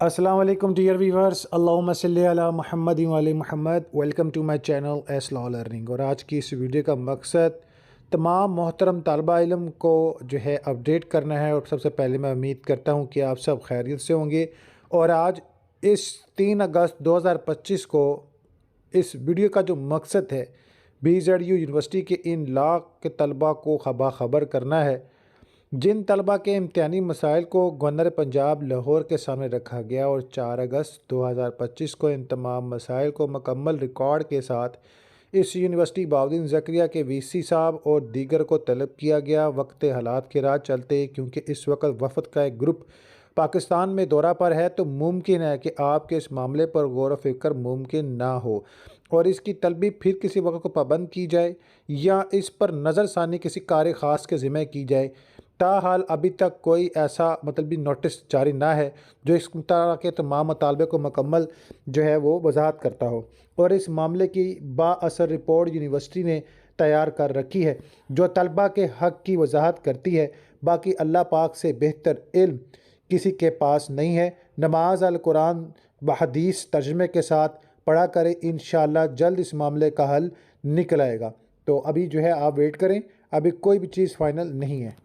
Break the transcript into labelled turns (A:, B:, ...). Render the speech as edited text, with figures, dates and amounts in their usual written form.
A: अस्सलाम वालेकुम dear viewers, अल्लाहुम्मा सल्ली अला मुहम्मद व अली Muhammad. Welcome to my channel S law learning. और आज की इस वीडियो का मकसद तमाम मोहतरम तालिबा इल्म को जो है अपडेट करना है। और सबसे पहले मैं उम्मीद करता हूँ कि आप सब खैरियत से होंगे। और आज इस 3 अगस्त 2025 को इस वीडियो का जो मकसद है, BZU यूनिवर्सिटी के इन लाख के तलबा को खबर करना है जिन तलबा के इम्तिहानी मसाइल को गवर्नर पंजाब लाहौर के सामने रखा गया और 4 अगस्त 2025 को इन तमाम मसाइल को मुकम्मल रिकॉर्ड के साथ इस यूनिवर्सिटी बाउद्दीन ज़करिया के VC साहब और दीगर को तलब किया गया। वक्त हालात के राह चलते, क्योंकि इस वक्त वफद का एक ग्रुप पाकिस्तान में दौरा पर है, तो मुमकिन है कि आपके इस मामले पर गौर व फिक्र मुमकिन ना हो और इसकी तलबी फिर किसी वक्त को पाबंद की जाए या इस पर नज़रसानी किसी कार्य ख़ास के ज़िम्मे की जाए। ताहाल अभी तक कोई ऐसा भी नोटिस जारी ना है जो इस तरह के तमाम मुतालबे को मुकम्मल जो है वो वजाहत करता हो। और इस मामले की बाअसर रिपोर्ट यूनिवर्सिटी ने तैयार कर रखी है जो तलबा के हक़ की वजाहत करती है। बाकी अल्लाह पाक से बेहतर इल्म किसी के पास नहीं है। नमाज अल कुरान व हदीस तर्जमे के साथ पढ़ा करें, इंशाअल्लाह जल्द इस मामले का हल निकल आएगा। तो अभी जो है आप वेट करें, अभी कोई भी चीज़ फ़ाइनल नहीं है।